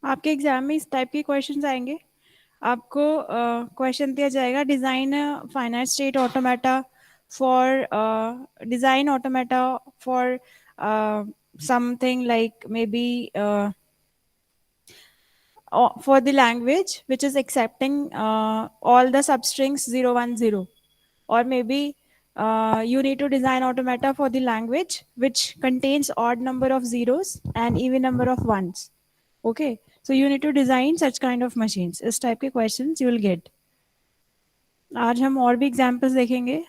आपके एग्जाम में इस टाइप के क्वेश्चंस आएंगे। आपको क्वेश्चन दिया जाएगा, design finite state automata for design automata for something like may be for the language which is accepting all the substrings 0 1 0, or maybe you need to design automata for the language which contains odd number of zeros and even number of ones. Okay, so you need to design such kind of machines. इस type के questions you will get. आज हम और भी examples देखेंगे.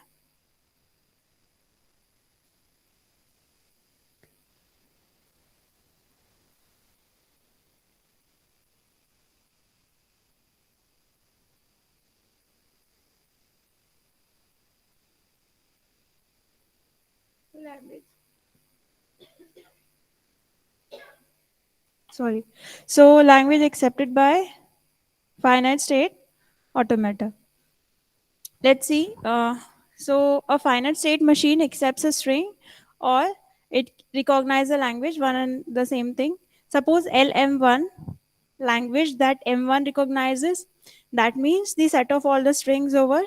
Language. Sorry. So language accepted by finite state automata. Let's see. So a finite state machine accepts a string, or it recognizes a language, one and the same thing. Suppose LM1, language that M1 recognizes. That means the set of all the strings over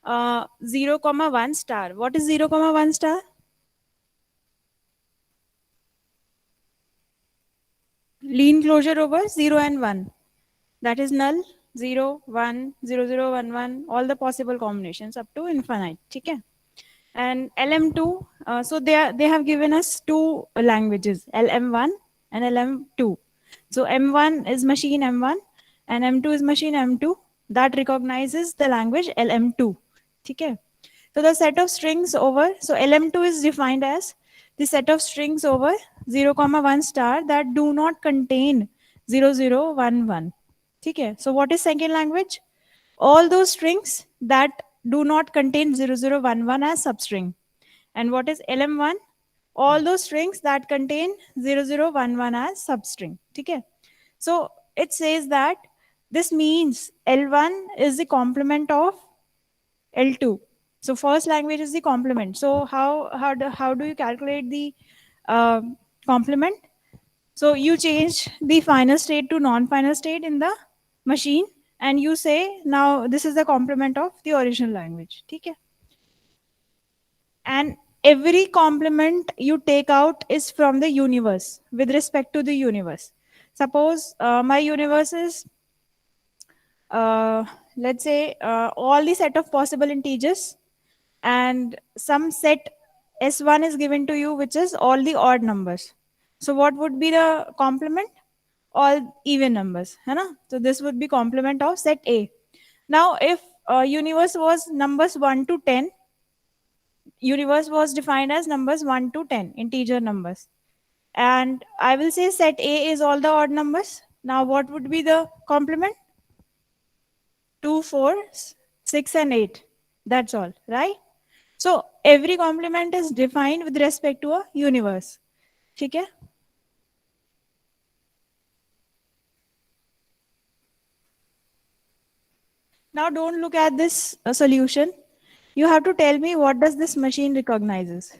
0 comma 1 star. What is 0 comma 1 star? Lean closure over 0 and 1. That is null, 0 1 0 0 1 1, all the possible combinations up to infinite. Okay? And LM2, so they have given us two languages, LM1 and LM2. So M1 is machine M1 and M2 is machine M2 that recognizes the language LM2. Okay? So the set of strings over, so LM2 is defined as the set of strings over 0 comma 1 star that do not contain 0 0 1 1. Okay? So what is second language? All those strings that do not contain 0011 as substring. And what is LM1? All those strings that contain 0011 as substring. Okay? So it says that this means L1 is the complement of L2. So first language is the complement. So how do you calculate the uh, complement? So you change the final state to non-final state in the machine, and you say now this is the complement of the original language. Okay? And every complement you take out is from the universe with respect to the universe. Suppose my universe is uh, let's say all the set of possible integers, and some set S1 is given to you which is all the odd numbers. So what would be the complement? All even numbers, है ना? So this would be complement of set A. Now if universe was numbers 1 to 10, universe was defined as numbers 1 to 10, integer numbers. And I will say set A is all the odd numbers. Now what would be the complement? 2, 4, 6 and 8. That's all, right? So every complement is defined with respect to a universe. ठीक है? Now don't look at this solution. You have to tell me what does this machine recognizes.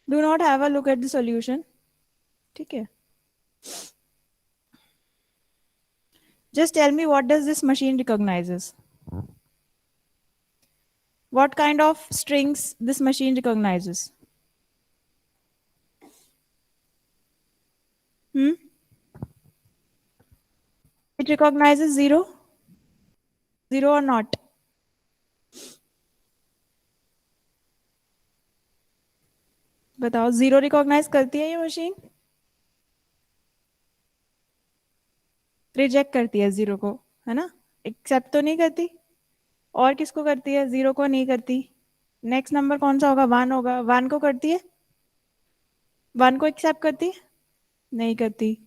Do not have a look at the solution. ठीक है? Just tell me what does this machine recognizes. What kind of strings this machine recognizes? Hmm? It recognizes zero? Zero or not? बताओ, zero recognise करती है ये machine? Reject करती है zero को, है ना? एक्सेप्ट तो नहीं करती। और किसको करती है? जीरो को नहीं करती। नेक्स्ट नंबर कौन सा होगा? वन होगा। वन को करती है? वन को एक्सेप्ट करती है? नहीं करती।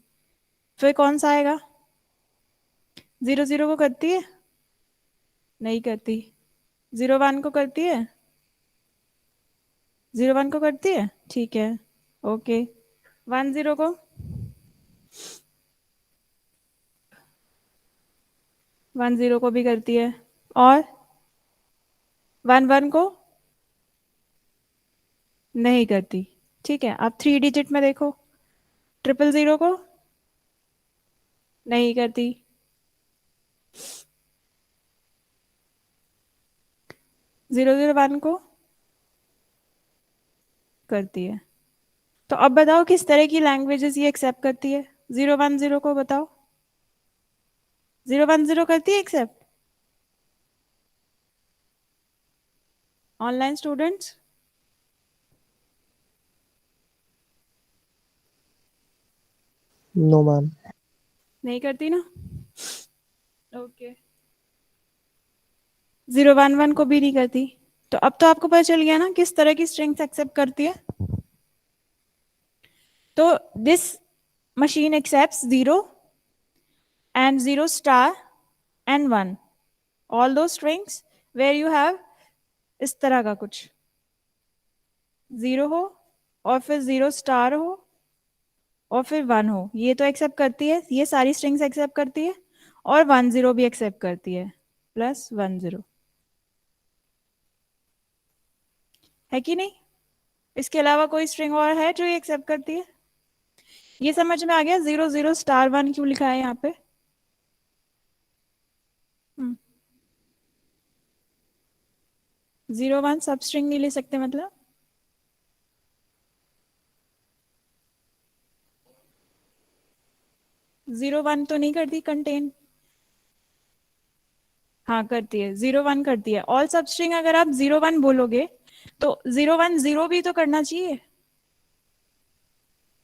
फिर कौन सा आएगा? जीरो जीरो को करती है? नहीं करती। जीरो वन को करती है? जीरो वन को करती है, ठीक है, ओके। वन जीरो को? वन जीरो को भी करती है। और वन वन को नहीं करती। ठीक है, अब थ्री डिजिट में देखो। 000 को नहीं करती, 001 को करती है। तो अब बताओ किस तरह की लैंग्वेजेस ये एक्सेप्ट करती है? 010 को बताओ, 010 करती है accept? Online students no ma'am. नहीं करती ना? ओके, 011 को भी नहीं करती। तो अब तो आपको पता चल गया ना किस तरह की स्ट्रिंग्स एक्सेप्ट करती है। तो this machine accepts 0 and 0 star and 1, all those strings where you have इस तरह का कुछ 0 हो और फिर 0 स्टार हो और फिर 1 हो, ये तो एक्सेप्ट करती है, ये सारी स्ट्रिंग्स एक्सेप्ट करती है। और 10 भी एक्सेप्ट करती है, +10, है कि नहीं? इसके अलावा कोई स्ट्रिंग और है जो ये एक्सेप्ट करती है? ये समझ में आ गया 0 0 स्टार 1 क्यों लिखा है यहाँ पे? 0 1 सब स्ट्रिंग नहीं ले सकते मतलब? जीरो वन तो नहीं करती कंटेन? हाँ करती है, 0 1 करती है। ऑल सब स्ट्रिंग अगर आप 0 1 बोलोगे तो 0 1 0 भी तो करना चाहिए।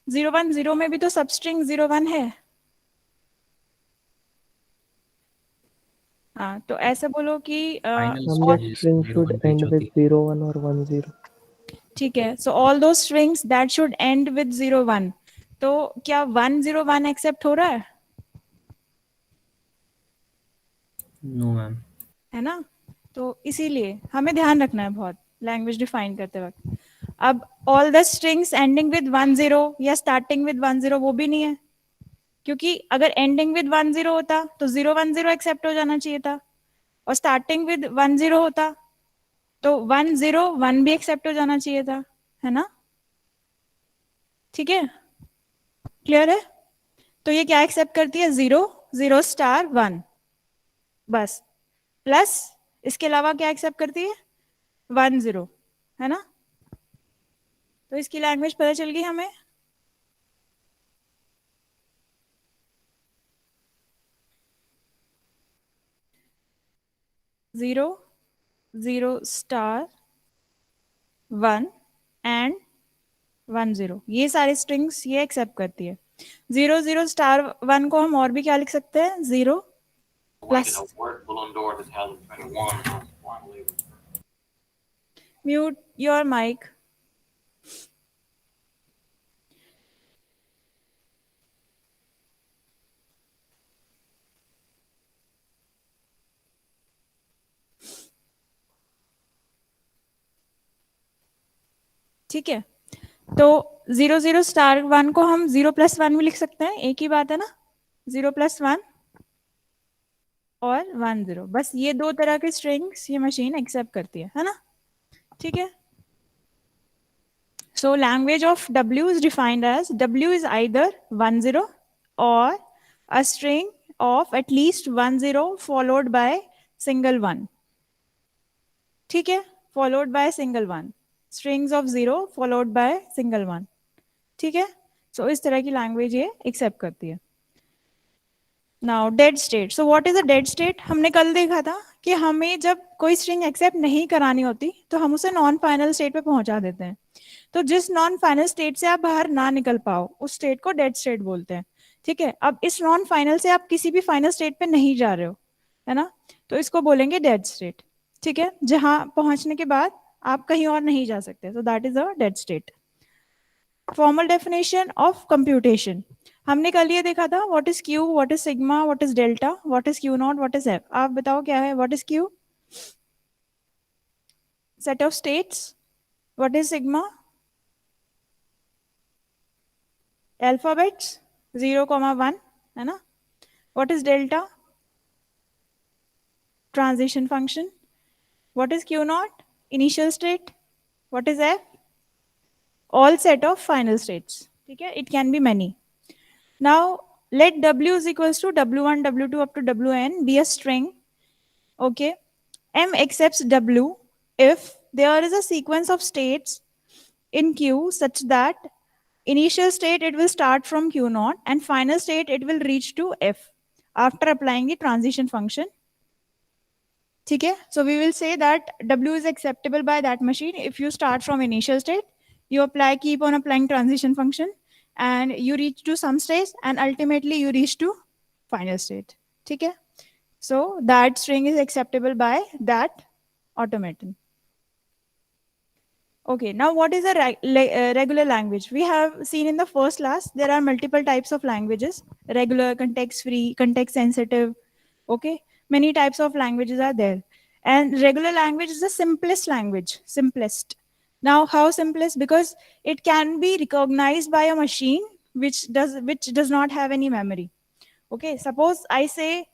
0 1 0 में भी तो सब स्ट्रिंग 0 1 है। हाँ तो ऐसे बोलो कि final ma'am the string string zero should one and reach with होती 01 और 10। ठीक है, सो ऑल दो strings that should and with 0 1, तो क्या 1 0 1 एक्सेप्ट हो रहा नो मैम। है ना? तो इसीलिए हमें ध्यान रखना है बहुत लैंग्वेज डिफाइन करते वक्त। अब all the strings ending with 10 या स्टार्टिंग विद 10 वो भी नहीं है, क्योंकि अगर एंडिंग विद 10 होता तो 0 10 एक्सेप्ट हो जाना चाहिए था, और स्टार्टिंग विद 10 होता तो 1 0 1 भी एक्सेप्ट हो जाना चाहिए था, है ना? ठीक है, क्लियर है? तो ये क्या एक्सेप्ट करती है? 0 0 स्टार 1 बस, प्लस इसके अलावा क्या एक्सेप्ट करती है? 10, है ना? तो इसकी लैंग्वेज पता चल गई हमें। 0 0 स्टार 1 एंड 10, ये सारे स्ट्रिंग्स ये एक्सेप्ट करती है। 0 0 स्टार 1 को हम और भी क्या लिख सकते हैं? 0 प्लस, म्यूट योर माइक। ठीक है, तो 0 0 स्टार 1 को हम 0 +1 भी लिख सकते हैं, एक ही बात है ना? 0 +1 और 10, बस ये दो तरह के स्ट्रिंग्स ये मशीन एक्सेप्ट करती है ना? ठीक है, so language of W is defined as W is either 10 or a string of at least 10 followed by single one। ठीक है, followed by single one, strings of 0 followed by single one। ठीक है, so इस तरह की language ये accept करती है। Now dead state, so what is a dead state? हमने कल देखा था कि हमें जब कोई स्ट्रिंग एक्सेप्ट नहीं करानी होती तो हम उसे नॉन फाइनल स्टेट पे पहुंचा देते हैं। तो जिस नॉन फाइनल स्टेट से आप बाहर ना निकल पाओ उस स्टेट को डेड स्टेट बोलते हैं। ठीक है, अब इस नॉन फाइनल से आप किसी भी फाइनल स्टेट पे नहीं जा रहे हो, है ना? तो इसको बोलेंगे डेड स्टेट। ठीक है, जहां पहुंचने के बाद आप कहीं और नहीं जा सकते, तो that is a dead state. Formal definition of computation, हमने कल ये देखा था what is Q, what is sigma, what is delta, what is Q not, what is F. आप बताओ क्या है? What is Q? Set of states. What is sigma? Alphabets 0, 1, है ना? What is delta? Transition function. What is Q not? Initial state. What is F? All set of final states. ठीक है, it can be many. Now let w is equals to w1 w2 up to wn be a string. Okay, m accepts w if there is a sequence of states in q such that initial state it will start from q naught and final state it will reach to f after applying the transition function. ठीक है, so we will say that w is acceptable by that machine if you start from initial state, you apply, keep on applying transition function, and you reach to some stage and ultimately you reach to final state. ठीक है, so that string is acceptable by that automaton. Okay, now what is a regular language? We have seen in the first class there are multiple types of languages: regular, context free, context sensitive. Okay, many types of languages are there, and regular language is the simplest language, simplest. Now, how simplest? Because it can be recognized by a machine which does not have any memory. Okay, suppose I say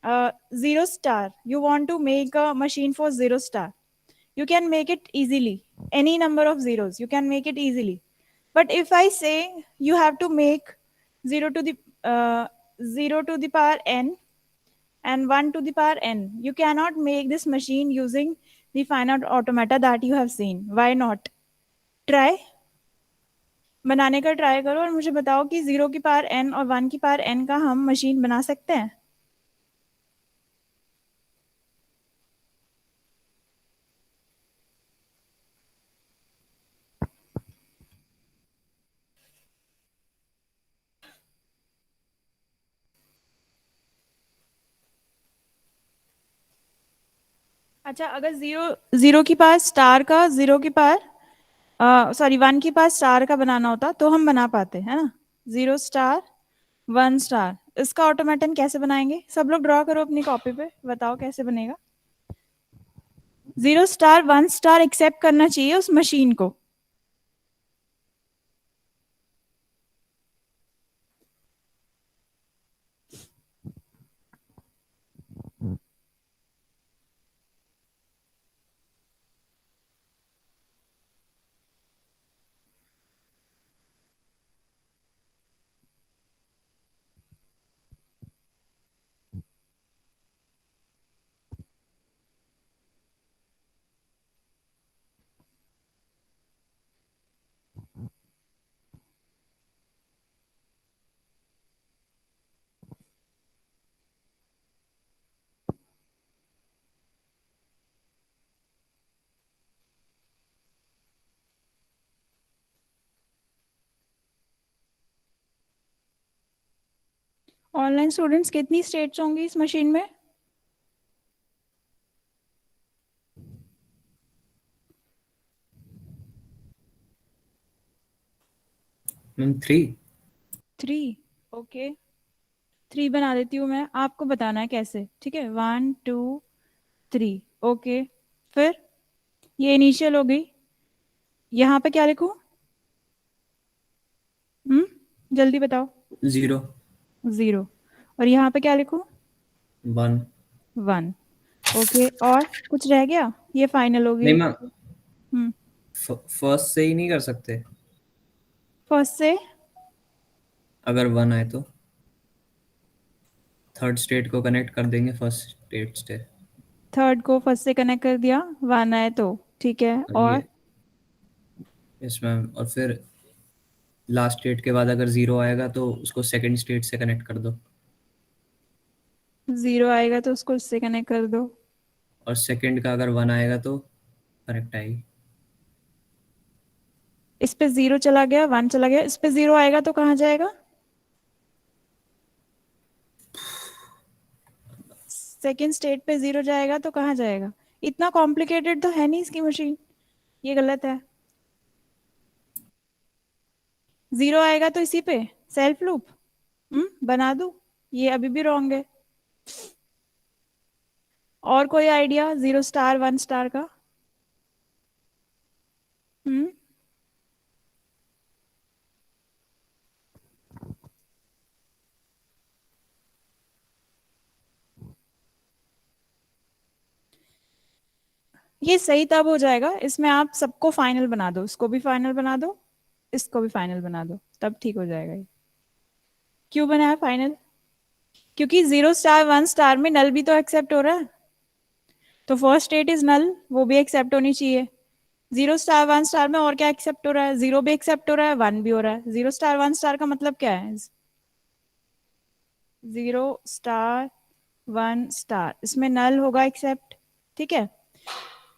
0 star. You want to make a machine for 0 star, you can make it easily. Any number of zeros you can make it easily. But if I say you have to make 0 to the uh, 0 to the power n and 1 to the power n, you cannot make this machine using the finite automata that you have seen. Why not? Try, बनाने का try करो और मुझे बताओ कि 0 की power n और 1 की पावर n का हम मशीन बना सकते हैं. अच्छा, अगर 0 की पावर स्टार का 0 की पावर सॉरी 1 की पास स्टार का बनाना होता तो हम बना पाते है ना. 0 स्टार 1 स्टार, इसका ऑटोमेटन कैसे बनाएंगे? सब लोग ड्रॉ करो अपनी कॉपी पे, बताओ कैसे बनेगा. 0 स्टार 1 स्टार एक्सेप्ट करना चाहिए उस मशीन को. ऑनलाइन स्टूडेंट्स, कितनी स्टेट्स होंगी इस मशीन में? मैम 3. 3. ओके, 3 बना देती हूँ मैं, आपको बताना है कैसे. ठीक है, 1 2 3. ओके, फिर ये इनिशियल हो गई. यहाँ पे क्या लिखूं? जल्दी बताओ. 0. 0. और यहाँ पे क्या लिखूं? 1. 1. ओके, और कुछ रह गया? ये फाइनल हो नहीं गई. मैम, हम्म फर्स्ट से ही नहीं कर सकते? फर्स्ट से अगर 1 आए तो थर्ड स्टेट को कनेक्ट कर देंगे फर्स्ट स्टेट से. थर्ड को फर्स्ट से कनेक्ट कर दिया, 1 आए तो. ठीक है, और ये यस मैम, और फिर लास्ट स्टेट के बाद अगर 0 आएगा तो उसको सेकंड स्टेट से कनेक्ट कर दो. 0 आएगा तो उसको उससे कनेक्ट कर दो. और सेकंड का अगर 1 आएगा तो कनेक्ट आएगी. इस पे 0 चला गया, 1 चला गया, इस पे 0 आएगा तो कहाँ जाएगा? सेकेंड स्टेट पे 0 जाएगा तो कहाँ जाएगा? इतना कॉम्प्लिकेटेड तो है नहीं इसकी मशीन, ये गलत है. 0 आएगा तो इसी पे सेल्फ लूप बना दूं, ये अभी भी रॉन्ग है. और कोई आइडिया 0 स्टार 1 स्टार का? हम्म ये सही तब हो जाएगा, इसमें आप सबको फाइनल बना दो, इसको भी फाइनल बना दो, इसको भी फाइनल बना दो, तब ठीक हो जाएगा ये. क्यों बना है फाइनल? क्योंकि 0 स्टार 1 स्टार में नल भी तो एक्सेप्ट हो रहा है, तो फर्स्ट स्टेट इज नल, वो भी एक्सेप्ट होनी चाहिए। 0 स्टार 1 स्टार में और क्या एक्सेप्ट हो रहा है? 0 भी एक्सेप्ट हो रहा है, 1 भी हो रहा है। 0 स्टार 1 स्टार का मतलब क्या है? 0 स्टार 1 स्टार, इसमें नल होगा एक्सेप्ट, ठीक है।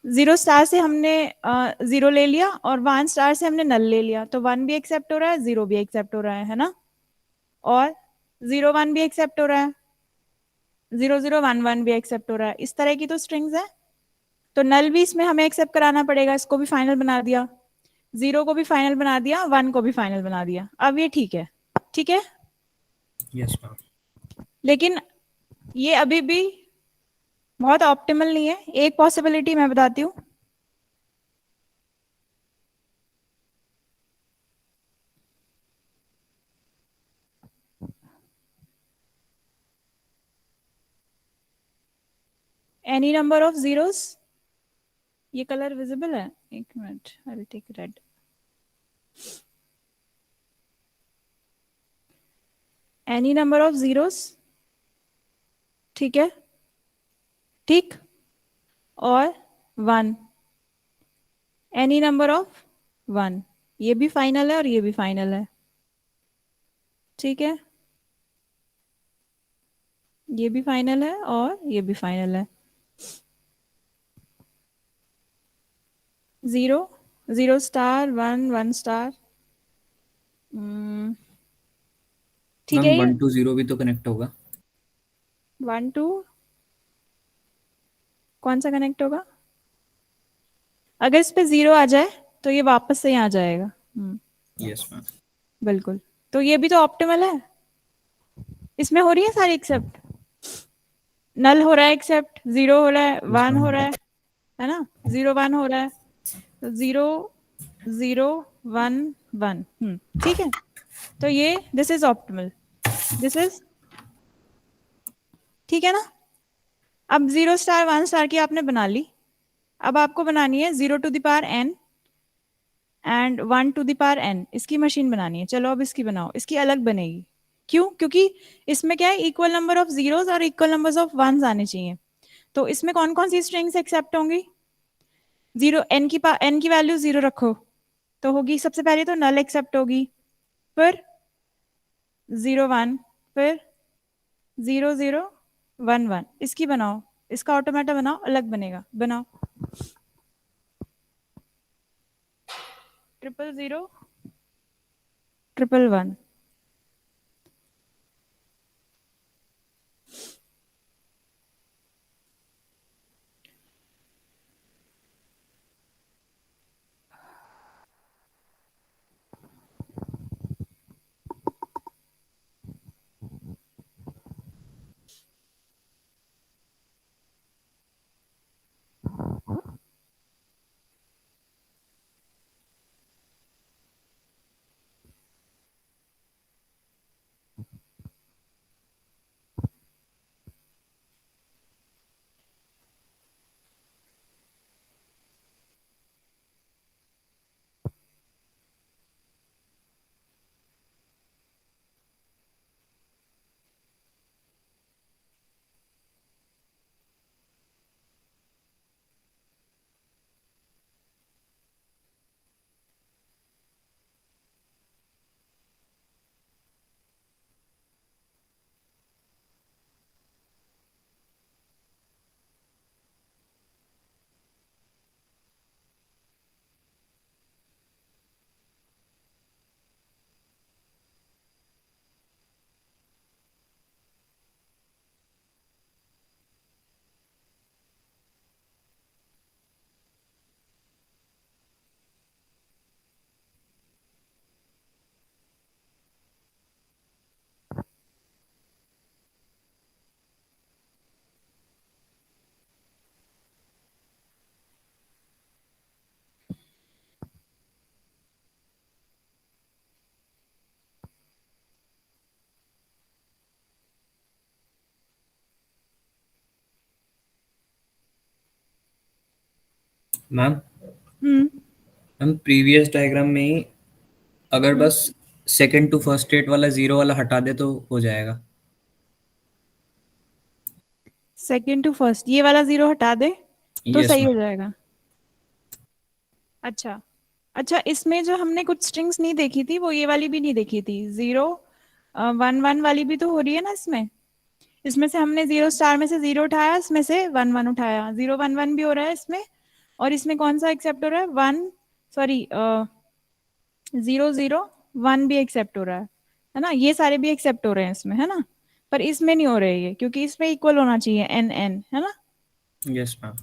0 स्टार से हमने 0 ले लिया और 1 स्टार से हमने नल ले लिया, तो 1 भी एक्सेप्ट हो रहा है, 0 भी एक्सेप्ट हो रहा है ना, और 0 1 भी एक्सेप्ट हो रहा है, 0 0 1 1 भी एक्सेप्ट हो रहा है। इस तरह की तो स्ट्रिंग्स है, तो नल भी इसमें हमें एक्सेप्ट कराना पड़ेगा, इसको भी फाइनल बना दिया, 0 को भी फाइनल बना दिया, 1 को भी फाइनल बना दिया। अब ये ठीक है, ठीक है। Yes ma'am. लेकिन ये अभी भी बहुत ऑप्टिमल नहीं है। एक पॉसिबिलिटी मैं बताती हूँ, एनी नंबर ऑफ जीरोस, ये कलर विजिबल है, एक minute, I will take red. Any number of zeros, ठीक है, ठीक, और 1, एनी नंबर ऑफ 1, ये भी फाइनल है और ये भी फाइनल है, ठीक है, ये भी फाइनल है और ये भी फाइनल है। 0 0 स्टार 1 1 स्टार, ठीक मैम है। ये 1 to 0 भी तो कनेक्ट होगा। 1 2 कौन सा कनेक्ट होगा? अगर इस पे 0 आ जाए तो ये वापस से यहाँ आ जाएगा। Yes ma'am. बिल्कुल, तो ये भी तो ऑप्टिमल है, इसमें हो रही है सारी एक्सेप्ट, नल हो रहा है एक्सेप्ट, 0 हो रहा है, यस 1 हो मैम। रहा है ना, 0 1 हो रहा है, तो 0 0 1 1, ठीक है। तो ये this is optimal, this is, ठीक है ना। अब 0 स्टार 1 स्टार की आपने बना ली, अब आपको बनानी है 0 to the power n and 1 to the power n, इसकी मशीन बनानी है। चलो अब इसकी बनाओ, इसकी अलग बनेगी। क्यों? क्योंकि इसमें क्या है, इक्वल नंबर ऑफ जीरोस और इक्वल नंबर्स ऑफ वंस आने चाहिए। तो इसमें कौन कौन सी स्ट्रिंग्स एक्सेप्ट होंगी? 0 n की वैल्यू 0 रखो, तो होगी सबसे पहले तो नल एक्सेप्ट होगी, फिर 0 1, फिर 0 0 1 1, इसकी बनाओ, इसका ऑटोमेटा बनाओ, अलग बनेगा, बनाओ। 0 0 1 1 मैम हम्म हम प्रीवियस डायग्राम में ही अगर हम्म बस सेकंड टू फर्स्ट स्टेट वाला जीरो वाला हटा दे तो हो जाएगा। सेकंड टू फर्स्ट ये वाला जीरो हटा दे तो यस सही हो मैम। जाएगा। अच्छा। अच्छा, इसमें जो हमने कुछ स्ट्रिंग्स नहीं देखी थी वो ये वाली भी नहीं देखी थी, 0 1 1 वाली भी तो हो रही है ना इसमें। इसमें से हमने जीरो स्टार में से जीरो उठाया, इसमें से 1 1 उठाया, 0 1 1 भी हो रहा है इसमें। और इसमें कौन सा एक्सेप्ट हो रहा है, 1, सॉरी 0 0 1 भी एक्सेप्ट हो रहा है ना, ये सारे भी एक्सेप्ट हो रहे हैं इसमें, है ना। पर इसमें नहीं हो रहे ये, क्योंकि इसमें इक्वल होना चाहिए एन एन, है ना। Yes ma'am.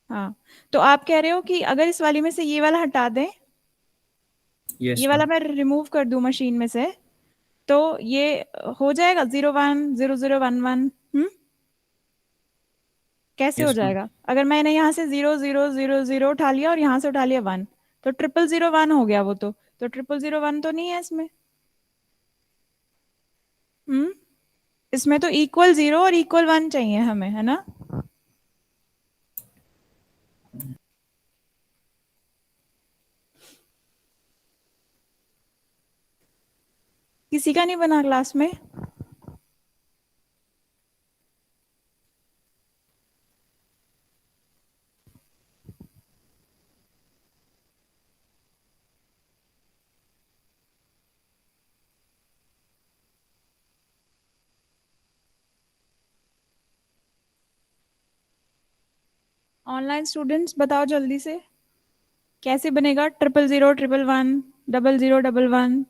हाँ, तो आप कह रहे हो कि अगर इस वाली में से ये वाला हटा दें, यस ये वाला मैम। मैं रिमूव कर दूं मशीन में से, तो ये हो जाएगा 0 1 0 0 1 1। कैसे हो यस मैम। जाएगा, अगर मैंने यहाँ से 0 0 0 0 उठा लिया और यहाँ से उठा लिया 1, तो 0 0 0 1 हो गया वो तो 0 0 0 1 तो नहीं है इसमें। हम्म इसमें तो इक्वल 0 और इक्वल 1 चाहिए हमें, है ना। किसी का नहीं बना क्लास में। ऑनलाइन स्टूडेंट्स बताओ जल्दी से, कैसे बनेगा 0 0 0 1 1 0 0 1 1।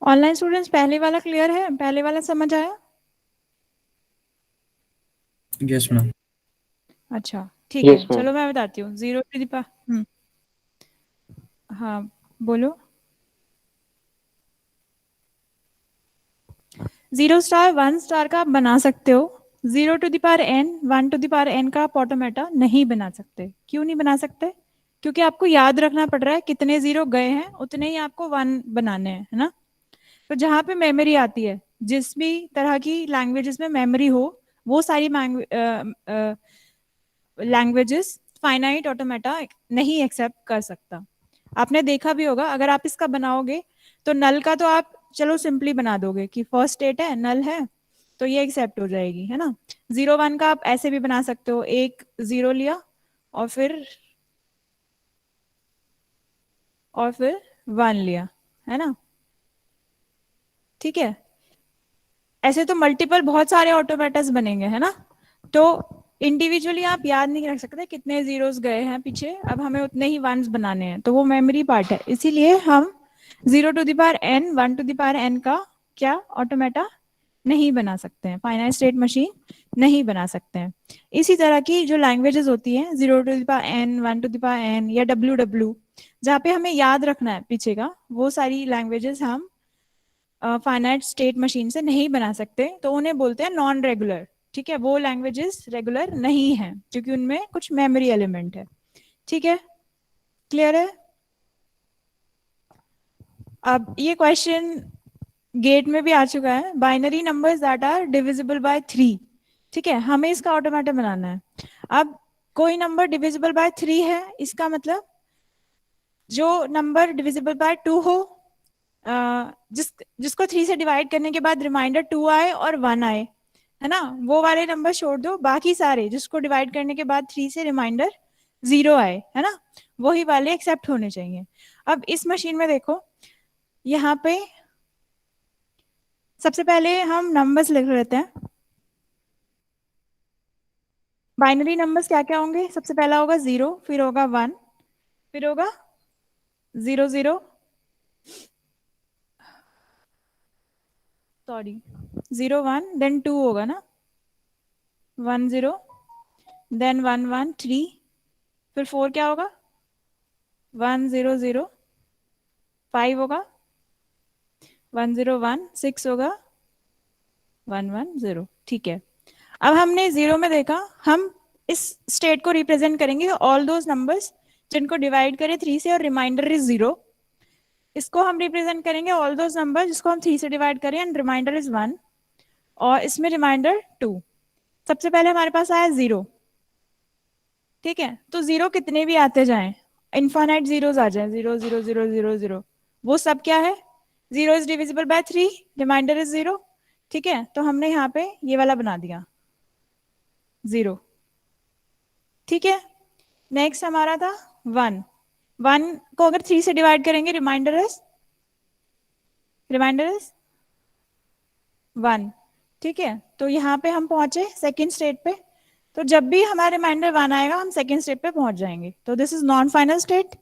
ऑनलाइन स्टूडेंट्स पहले वाला क्लियर है, पहले वाला समझ आया। Yes ma'am. अच्छा ठीक यस है, मैम। चलो मैं बताती हूँ, 0 टू द पावर। हाँ, बोलो। 0 स्टार 1 स्टार का आप बना सकते हो, 0 to the power n 1 to the power n का आप ऑटोमेटा नहीं बना सकते। क्यों नहीं बना सकते, क्योंकि आपको याद रखना पड़ रहा है कितने जीरो गए हैं उतने ही आपको 1 बनाने हैं, है ना। तो जहाँ पे मेमोरी आती है, जिस भी तरह की लैंग्वेजेस में मेमोरी हो, वो सारी लैंग्वेजेस फाइनाइट ऑटोमेटा नहीं एक्सेप्ट कर सकता। आपने देखा भी होगा, अगर आप इसका बनाओगे तो नल का तो आप चलो सिंपली बना दोगे कि फर्स्ट स्टेट है, नल है, तो ये एक्सेप्ट हो जाएगी, है ना। 0 1 का आप ऐसे भी बना सकते हो, एक जीरो लिया और फिर 1 लिया, है ना। ठीक है, ऐसे तो मल्टीपल बहुत सारे ऑटोमेटास बनेंगे, है ना। तो इंडिविजुअली आप याद नहीं रख सकते कितने जीरोस गए हैं पीछे, अब हमें उतने ही वंस बनाने हैं, तो वो मेमोरी पार्ट है, इसीलिए हम 0 to the power n 1 to the power n का क्या ऑटोमेटा नहीं बना सकते हैं, फाइनाइट स्टेट मशीन नहीं बना सकते हैं। इसी तरह की जो लैंग्वेजेस होती हैं, 0 to the power n 1 to the power n या WW, जहाँ पे हमें याद रखना है पीछे का, वो सारी लैंग्वेजेस हम फाइनाइट स्टेट मशीन से नहीं बना सकते, तो उन्हें बोलते हैं नॉन रेगुलर। ठीक है, वो लैंग्वेजेस रेगुलर नहीं है क्योंकि उनमें कुछ मेमोरी एलिमेंट है। ठीक है, क्लियर है। अब ये क्वेश्चन गेट में भी आ चुका है, binary numbers that are divisible by 3। ठीक है, हमें इसका ऑटोमेटा बनाना है। अब कोई नंबर डिविजिबल बाय 3 है, इसका मतलब जो नंबर डिविजिबल बाय 2 हो, जिसको 3 से डिवाइड करने के बाद रिमाइंडर 2 आए और 1 आए, है ना, वो वाले नंबर छोड़ दो, बाकी सारे जिसको डिवाइड करने के बाद 3 से रिमाइंडर 0 आए, है ना, वही वाले एक्सेप्ट होने चाहिए। अब इस मशीन में देखो, यहाँ पे सबसे पहले हम नंबर्स लिख लेते हैं। बाइनरी नंबर्स क्या क्या होंगे, सबसे पहला होगा 0, फिर होगा 1, फिर होगा 0 0, सॉरी 0 1, देन 2 होगा ना, 1 0, देन 1 1 3, फिर 4 क्या होगा, 1 0 0, 5 होगा, 1 0 1, 6 होगा, 1 1 0, ठीक है। अब हमने जीरो में देखा, हम इस स्टेट को रिप्रेजेंट करेंगे ऑल दोज नंबर्स जिनको डिवाइड करें 3 से और रिमाइंडर इज 0। इसको हम रिप्रेजेंट करेंगे ऑल दोज नंबर जिसको हम 3 से डिवाइड करें एंड रिमाइंडर इज 1, और इसमें रिमाइंडर 2। सबसे पहले हमारे पास आया 0, ठीक है। तो 0 कितने भी आते जाएं, इनफाइनाइट जीरोस आ जाए, 0 0 0 0 0, वो सब क्या है, 0 is divisible by 3, remainder is 0, ठीक है। तो हमने यहाँ पे ये वाला बना दिया 0, ठीक है। नेक्स्ट हमारा था 1, 1 को अगर 3 से डिवाइड करेंगे रिमाइंडर इज 1, ठीक है। तो यहाँ पे हम पहुंचे सेकेंड स्टेट पे, तो जब भी हमारा रिमाइंडर 1 आएगा हम सेकेंड स्टेट पे पहुंच जाएंगे, तो this is non final state.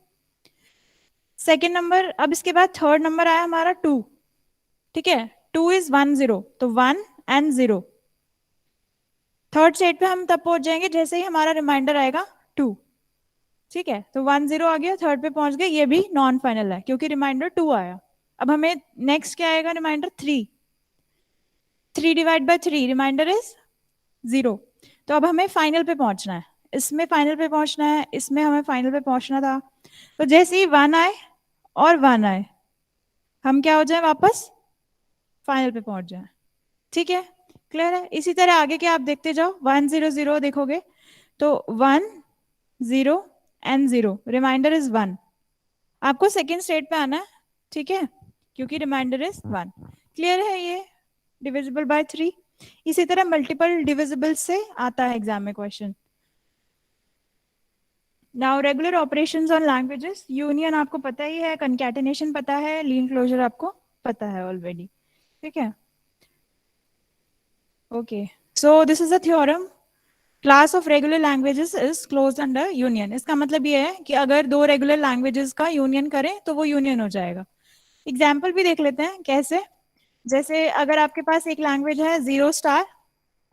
Second number, अब इसके बाद थर्ड नंबर आया हमारा 2, ठीक है। 2 इज 1 0, तो 1 एंड 0। थर्ड स्टेट पे हम तब पहुंच जाएंगे जैसे ही हमारा रिमाइंडर आएगा 2, ठीक है। तो 1 0 आ गया, थर्ड पे पहुंच गए, ये भी नॉन फाइनल है क्योंकि रिमाइंडर 2 आया। अब हमें नेक्स्ट क्या आएगा, remainder 3, 3 divide by 3, remainder is 0। तो अब हमें फाइनल पे पहुंचना है, इसमें फाइनल पे पहुंचना है, इसमें हमें फाइनल पे पहुंचना था। तो जैसे ही 1 आए और 1 आए, हम क्या हो जाए, वापस फाइनल पे पहुंच जाए, ठीक है। क्लियर है। इसी तरह आगे के आप देखते जाओ, 1 0 0 देखोगे तो 1 0 एंड 0, रिमाइंडर इज 1। आपको सेकेंड स्टेट पे आना है, ठीक है, क्योंकि रिमाइंडर इज 1। क्लियर है ये, डिविजिबल बाय 3। इसी तरह मल्टीपल डिविजिबल से आता है एग्जाम में question. Now regular operations on languages, union आपको पता ही है, कंकैटिनेशन पता है, लीन क्लोजर आपको पता है ऑलरेडी, ठीक है। Okay, so this is a theorem, class of regular languages is close under union. इसका मतलब ये है कि अगर दो रेगुलर लैंग्वेजेस का यूनियन करें तो वो यूनियन हो जाएगा। एग्जाम्पल भी देख लेते हैं कैसे। जैसे अगर आपके पास एक लैंग्वेज है 0 स्टार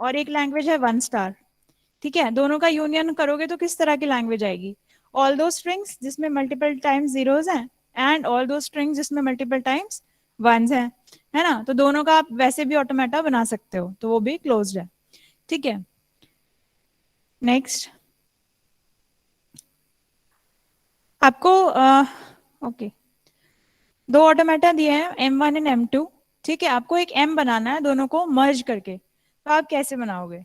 और एक लैंग्वेज है 1 स्टार, ठीक है, दोनों का यूनियन करोगे तो किस तरह की लैंग्वेज आएगी, ऑल दो स्ट्रिंग्स जिसमें मल्टीपल टाइम्स जीरोस हैं एंड ऑल दो स्ट्रिंग्स जिसमें मल्टीपल टाइम्स वंस हैं, है ना। तो दोनों का आप वैसे भी ऑटोमेटा बना सकते हो, तो वो भी क्लोज्ड है, ठीक है। नेक्स्ट आपको ओके, दो ऑटोमेटा दिए हैं M1 एंड M2, ठीक है। आपको एक M बनाना है दोनों को मर्ज करके, तो आप कैसे बनाओगे।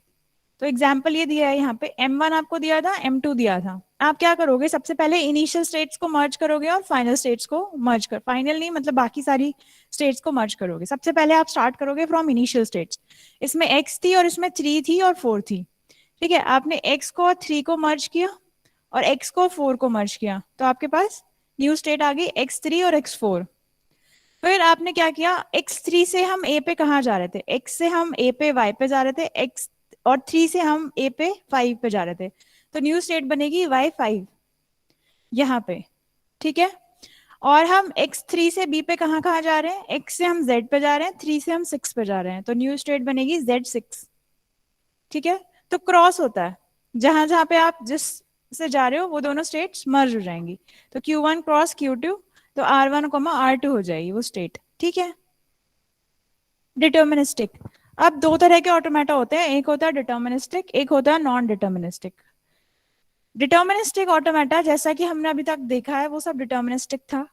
तो एग्जाम्पल ये दिया है यहाँ पे, M1 आपको दिया था, M2 दिया था। आप क्या करोगे, सबसे पहले इनिशियल स्टेट्स को मर्ज करोगे और फाइनल स्टेट्स को मर्ज कर, फाइनल नहीं मतलब बाकी सारी स्टेट्स को मर्ज करोगे। सबसे पहले आप स्टार्ट करोगे फ्रॉम इनिशियल स्टेट्स, इसमें x थी और इसमें 3 थी और 4 थी, ठीक है। आपने x को और 3 को मर्ज किया और x को और 4 को मर्ज किया, तो आपके पास न्यू स्टेट आ गई x3 और x4। फिर आपने क्या किया, x3 से हम a पे कहाँ जा रहे थे, x से हम a पे y पे जा रहे थे, x और 3 से हम a पे 5 पे जा रहे थे, तो न्यू स्टेट बनेगी y5 यहाँ पे, ठीक है। और हम x3 से b पे कहाँ कहाँ जा रहे हैं, x से हम z पे जा रहे हैं, 3 से हम 6 पे जा रहे हैं, तो न्यू स्टेट बनेगी z6, ठीक है। तो क्रॉस होता है, जहां जहां पे आप जिस से जा रहे हो वो दोनों स्टेट्स मर्ज हो जाएंगी, तो Q1 क्रॉस Q2, तो R1 R2 हो जाएगी वो स्टेट, ठीक है। डिटर्मिनिस्टिक, अब दो तरह के ऑटोमेटा होते हैं, एक होता है डिटर्मिनिस्टिक, एक होता है नॉन डिटर्मिनिस्टिक। डिटर्मिनिस्टिक ऑटोमेटा जैसा कि हमने अभी तक देखा है वो सब डिटर्मिनिस्टिक था।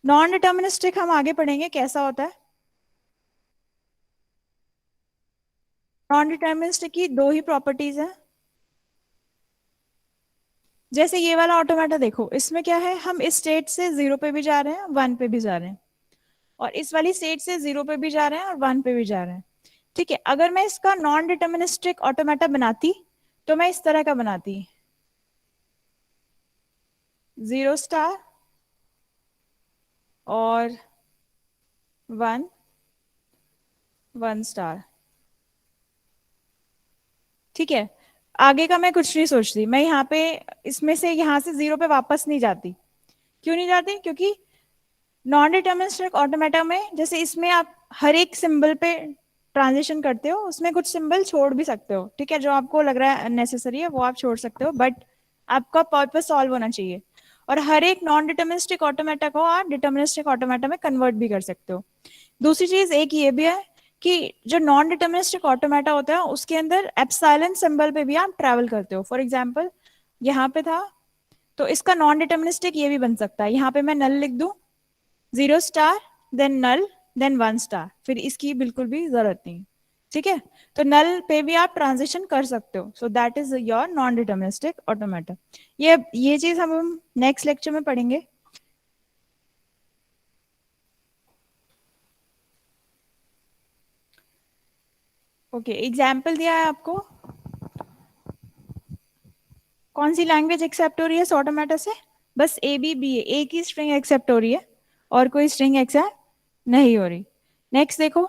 नॉन डिटर्मिनिस्टिक हम आगे पढ़ेंगे कैसा होता है। नॉन डिटर्मिनिस्टिक की दो ही प्रॉपर्टीज हैं। जैसे ये वाला ऑटोमेटा देखो, इसमें क्या है, हम इस स्टेट से 0 पे भी जा रहे हैं 1 पे भी जा रहे हैं, और इस वाली स्टेट से 0 पे भी जा रहे हैं और 1 पे भी जा रहे हैं, ठीक है। अगर मैं इसका नॉन डिटर्मिनिस्टिक ऑटोमेटा बनाती तो मैं इस तरह का बनाती, 0 स्टार और 1 1 स्टार, ठीक है। आगे का मैं कुछ नहीं सोचती, मैं यहाँ पे इसमें से यहाँ से 0 पे वापस नहीं जाती। क्यों नहीं जाती, क्योंकि नॉन डिटर्मिनिस्टिक ऑटोमेटा में जैसे इसमें आप हर एक सिंबल पे ट्रांजिशन करते हो, उसमें कुछ सिंबल छोड़ भी सकते हो, ठीक है, जो आपको लग रहा है अननेसेसरी है वो आप छोड़ सकते हो, बट आपका पर्पस सॉल्व होना चाहिए। और हर एक नॉन डिटर्मिनिस्टिक ऑटोमेटा को आप डिटर्मिनिस्टिक ऑटोमेटा में कन्वर्ट भी कर सकते हो। दूसरी चीज एक ये भी है कि जो नॉन डिटर्मिनिस्टिक ऑटोमेटा होता है उसके अंदर एप्सिलॉन सिंबल पे भी आप ट्रैवल करते हो. फॉर एग्जांपल यहाँ पे था, तो इसका नॉन डिटर्मिनिस्टिक ये भी बन सकता है. यहाँ पे मैं नल लिख दूं, 0 स्टार देन नल देन 1 स्टार, फिर इसकी बिल्कुल भी जरूरत नहीं. ठीक है, तो नल पे भी आप ट्रांजिशन कर सकते हो. So that is your non deterministic automata. ये चीज हम नेक्स्ट लेक्चर में पढ़ेंगे. ओके, एग्जाम्पल दिया है आपको. कौन सी लैंग्वेज एक्सेप्ट हो रही है इस ऑटोमेटा से? बस ए बी बी, एक ही स्ट्रिंग एक्सेप्ट हो रही है और कोई स्ट्रिंग एक्सेप्ट नहीं हो रही. नेक्स्ट देखो,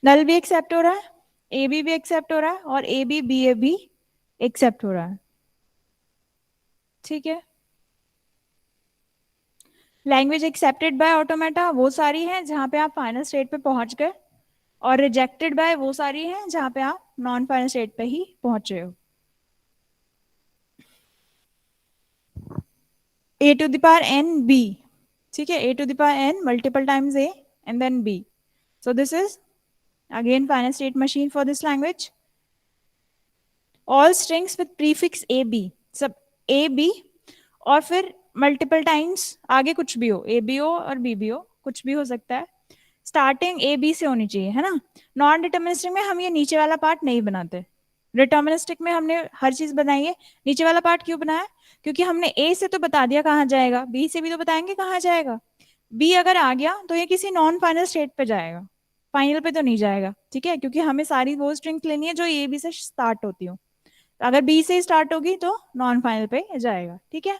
नल भी एक्सेप्ट हो रहा है, ए बी भी एक्सेप्ट हो रहा है और ए बी बी ए भी एक्सेप्ट हो रहा है. ठीक है, लैंग्वेज एक्सेप्टेड बाय ऑटोमेटा वो सारी हैं जहां पे आप फाइनल स्टेट पे पहुंच गए, और रिजेक्टेड बाय वो सारी हैं जहां पे आप नॉन फाइनल स्टेट पे ही पहुंच रहे हो. A to the power N B. ठीक है, A to the power N multiple times A and then B. So this is again final state machine for this language. All strings with prefix A B, सब A B और फिर multiple times आगे कुछ भी हो, A B हो और B B हो, कुछ भी हो सकता है. स्टार्टिंग ए बी से होनी चाहिए, है ना. नॉन डिटर्मिनिस्टिक में हम ये नीचे वाला पार्ट नहीं बनाते. डिटर्मिनिस्टिक में हमने हर चीज बनाई है. नीचे वाला पार्ट क्यों बनाया? क्योंकि हमने ए से तो बता दिया कहाँ जाएगा, बी से भी तो बताएंगे कहाँ जाएगा. बी अगर आ गया तो ये किसी नॉन फाइनल स्टेट पे जाएगा, फाइनल पे तो नहीं जाएगा. ठीक है, क्योंकि हमें सारी वो स्ट्रिंग्स लेनी है जो ए बी से स्टार्ट होती हो. अगर बी से स्टार्ट होगी तो नॉन फाइनल पे जाएगा. ठीक है,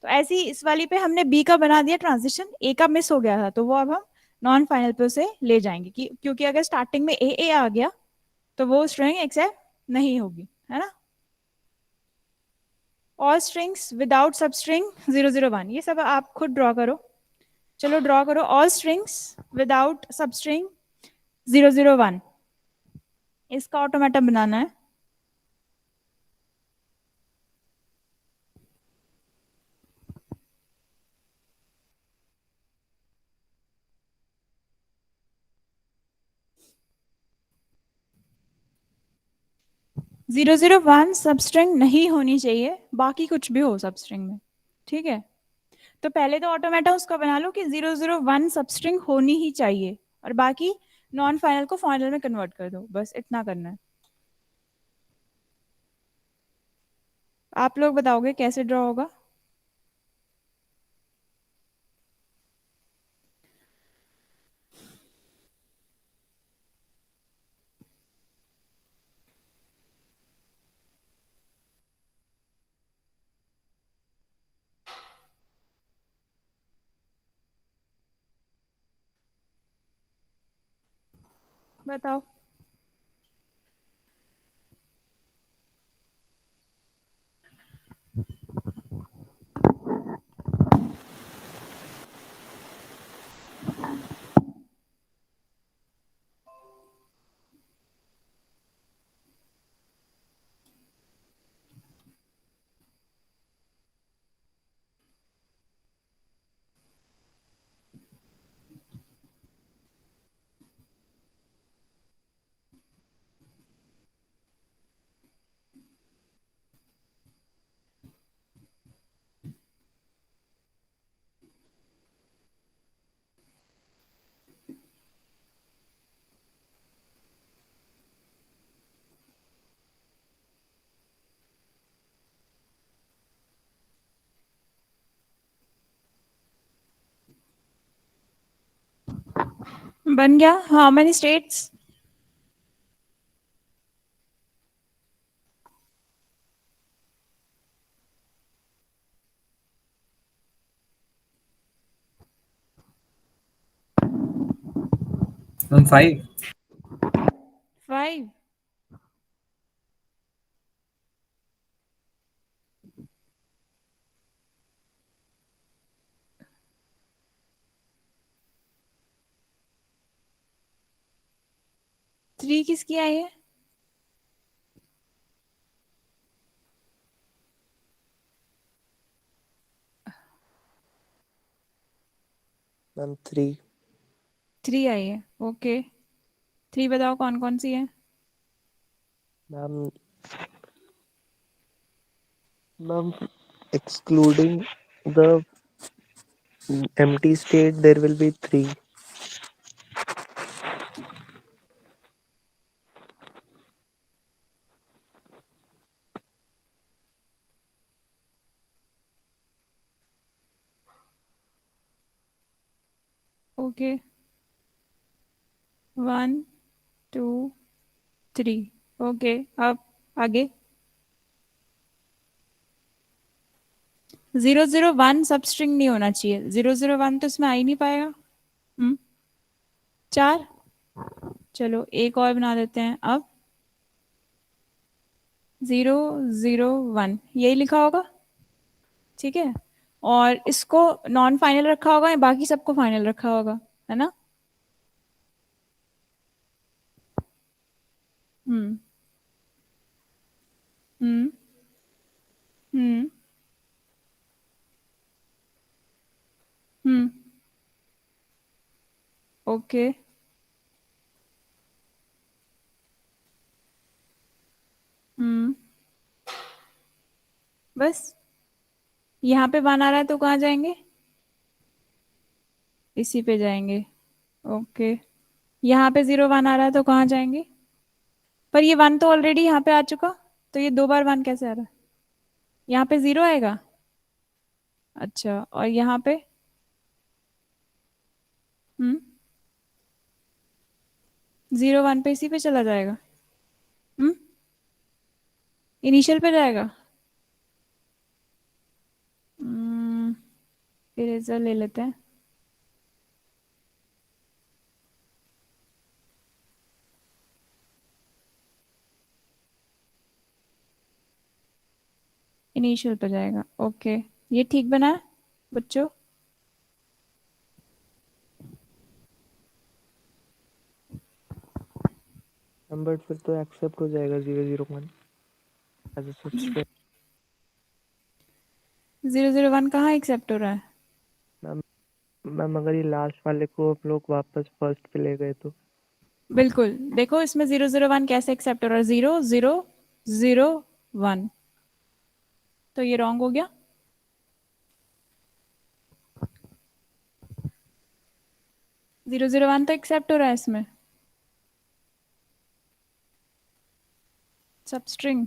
तो ऐसे ही इस वाली पे हमने बी का बना दिया ट्रांजिशन, ए का मिस हो गया था तो वो अब हम नॉन फाइनल पे उसे ले जाएंगे क्योंकि अगर स्टार्टिंग में ए आ गया तो वो स्ट्रिंग एक्सेप्ट नहीं होगी, है ना. ऑल स्ट्रिंग्स विदाउट सब स्ट्रिंग 001, ये सब आप खुद ड्रॉ करो. चलो ड्रॉ करो. ऑल स्ट्रिंग्स विदाउट सब स्ट्रिंग 001, इसका ऑटोमेटा बनाना है. 001 सब स्ट्रिंग नहीं होनी चाहिए, बाकी कुछ भी हो सब स्ट्रिंग में. ठीक है, तो पहले तो ऑटोमेटा उसका बना लो कि 001 सब स्ट्रिंग होनी ही चाहिए और बाकी नॉन फाइनल को फाइनल में कन्वर्ट कर दो. बस इतना करना है. आप लोग बताओगे कैसे ड्रॉ होगा? बताओ. बन गया. How many states? हम 5. 5. 3 किसकी आई है? मैम 3. 3 आई है. ओके, 3 बताओ कौन कौन सी है? Ma'am ma'am excluding the empty state there will be 3. Okay, 1 2 3। Okay, अब आगे। 001 सब स्ट्रिंग नहीं होना चाहिए। 001 तो इसमें आ ही नहीं पाएगा। 4। चलो एक और बना देते हैं अब। 001 यही लिखा होगा, ठीक है। और इसको नॉन फाइनल रखा होगा या बाकी सबको फाइनल रखा होगा, है ना? हम्म हम्म हम्म हम्म। ओके, हम्म। बस यहाँ पे 1 आ रहा है तो कहाँ जाएंगे? इसी पे जाएंगे। ओके, यहाँ पे 0 1 आ रहा है तो कहाँ जाएंगे? पर ये 1 तो ऑलरेडी यहाँ पे आ चुका, तो ये 2 बार 1 कैसे आ रहा है? यहाँ पे 0 आएगा। अच्छा, और यहाँ पे? 0 1 पे इसी पे चला जाएगा। इनिशियल पे जाएगा। इरेजर ले लेते हैं। इनिशियल पे जाएगा। ओके, ये ठीक बना है बच्चों? बट फिर तो एक्सेप्ट हो जाएगा 001 एज अ सबस्ट्रिंग। 001 कहाँ एक्सेप्ट हो रहा है? मैम मैम अगर ये लास्ट वाले को आप लोग वापस फर्स्ट पे ले गए तो बिल्कुल, देखो इसमें 001 कैसे एक्सेप्ट हो रहा है। 0 0 0 1, तो ये रॉन्ग हो गया। 0 0 1 तो एक्सेप्ट हो रहा है इसमें, सबस्ट्रिंग।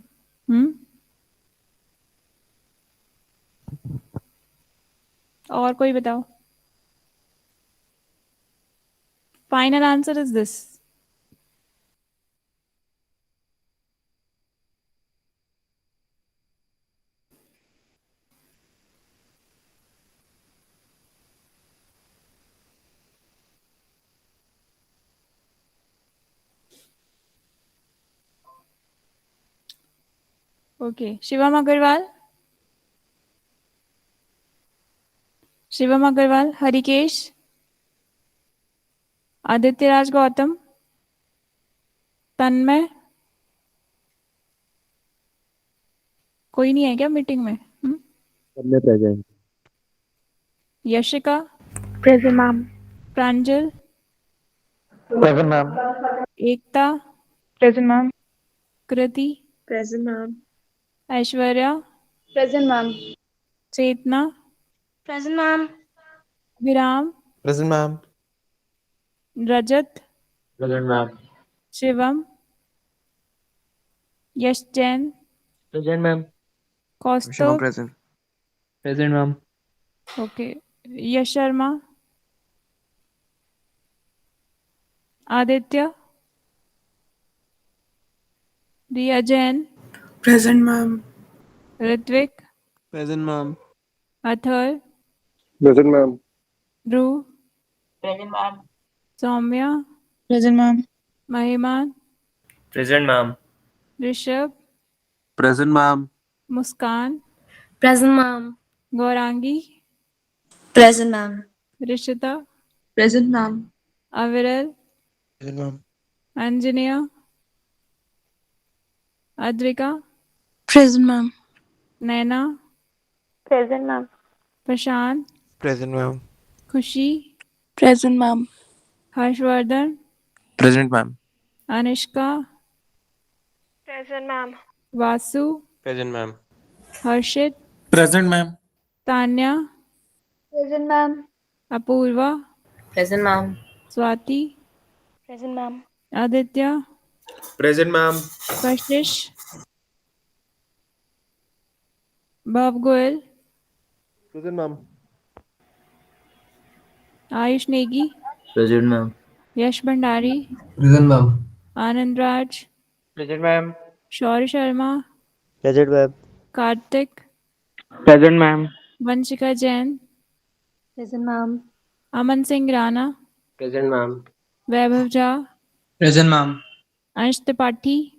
और कोई बताओ। Final answer is this. Okay, Shivam Agarwal, Shivam Agarwal, Harikesh, Aditya Raj Gautam, Tanmay, कोई नहीं है क्या मीटिंग में? सबने present. Yashika, present ma'am. Pranjal, present ma'am. Ekta, present ma'am. Kriti, present ma'am. Aishwarya, present ma'am. Chetna, present ma'am. Viram, present ma'am. Rajat, present ma'am. Shivam, Yash Jain, present ma'am. Kaustubh, present. Present ma'am. Okay, Yash Sharma, Aditya, Riya Jain, present ma'am. Ritvik, present ma'am. Athar, present ma'am. Dhruv, present ma'am. Saumya, present ma'am. Mahiman, present ma'am. Rishabh, present ma'am. Muskan, present ma'am. Gaurangi, present ma'am. Rishita, present ma'am. Aviral, present ma'am. Anjaniya, Advika, present ma'am. Naina, present ma'am. Prashant, present ma'am. Khushi, present ma'am. Harshvardhan, present ma'am. Anushka, Present, ma'am. Vasu, Present, ma'am. Harshit, Present, ma'am. Tanya, Present, ma'am. Apurva, Present, ma'am. Swati, Present, ma'am. Aditya, Present, ma'am. Kashish, Bhav Goel, Present, ma'am. Ayush Negi, Present, ma'am. Yash Bhandari, Present, ma'am. Anand Raj, Present, ma'am. Shauri Sharma, Present, ma'am. Karthik, Present, ma'am. Vanshika Jain, Present, ma'am. Aman Singh Rana, Present, ma'am. Vaibhav Jha, Present, ma'am. Ansh Tripathi,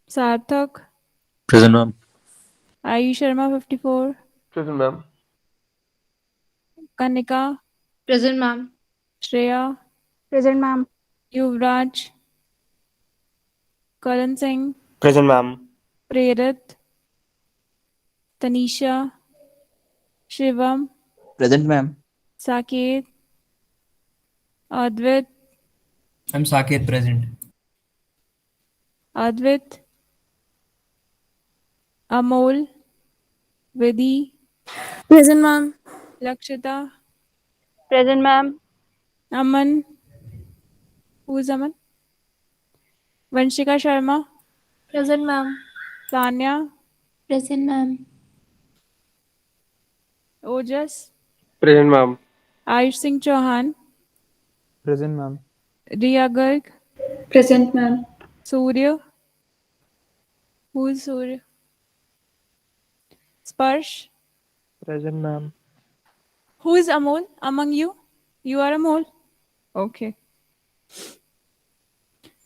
Sarthak, Present, ma'am. Ayush Sharma 54, Present, ma'am. Kanika, Present, ma'am. Shreya, Present, ma'am. Yuvraj, Karan Singh, Present, ma'am. Prerit, Tanisha, Shivam, Present, ma'am. Saket, Advait, I'm Saket, present. Advait, Amol, Vidhi, Present, ma'am. Lakshita, Present, ma'am. Aman, who's Aman? Vanshika Sharma, Present, ma'am. Tanya, Present, ma'am. Ojas, Present, ma'am. Ayush Singh Chauhan, Present, ma'am. Riya Garg, Present, ma'am. Surya, who's Surya? Sparsh, Present, ma'am. who is Amol among you? You are Amol. Okay.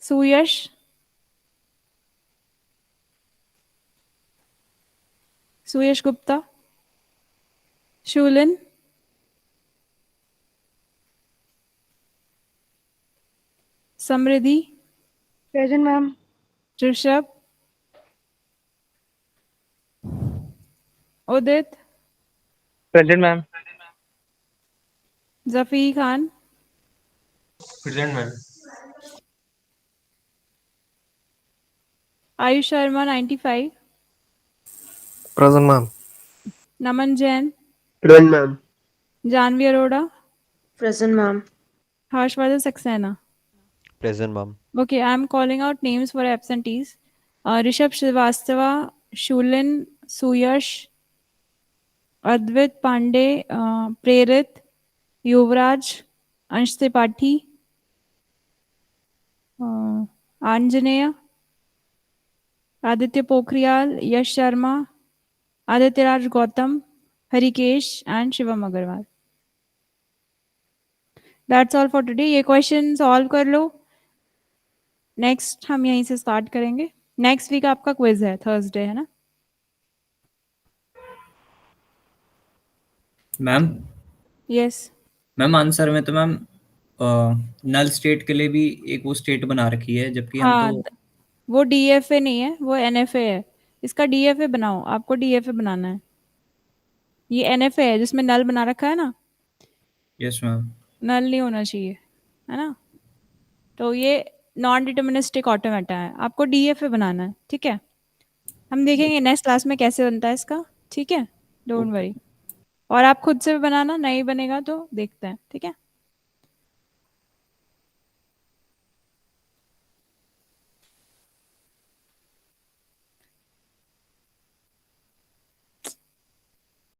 Suyash, Suyash Gupta, Shulin, Samriddhi, Present, ma'am. Rishabh, Udit, Present, ma'am. Zafi Khan, Present, ma'am. Ayush Sharma 95, Present, ma'am. Naman Jain, Present, ma'am. Janvi Arora, Present, ma'am. Harshvardhan Saxena. Present, ma'am. Okay, I'm calling out names for absentees. Rishabh Srivastava, Shulin, Suyash, Advait Pandey, Prerit, Yuvraj, Ansh Tripathi, Anjaneya, Aditya Pokhriyal, Yash Sharma, Aditya Raj Gautam, Harikesh, and Shivam Agarwal. That's all for today. ये question solve कर लो. Next हम यहीं से start करेंगे. Next week आपका quiz है, Thursday है ना? Ma'am yes. मैम आंसर में तो मैम नल स्टेट के लिए भी एक वो स्टेट बना रखी है, जबकि हम हाँ, तो वो डीएफए नहीं है, वो एनएफए है. इसका डीएफए बनाओ, आपको डीएफए बनाना है. ये एनएफए है जिसमें नल बना रखा है ना. Yes ma'am. नल नहीं होना चाहिए, है ना? तो ये नॉन डिटर्मिनिस्टिक ऑटोमेटा है, आपको डीएफए बनाना है. ठीक है, हम देखेंगे नेक्स्ट क्लास में कैसे बनता है इसका. ठीक है, डोंट वरी. और आप खुद से भी बनाना, नहीं बनेगा तो देखते हैं. ठीक है.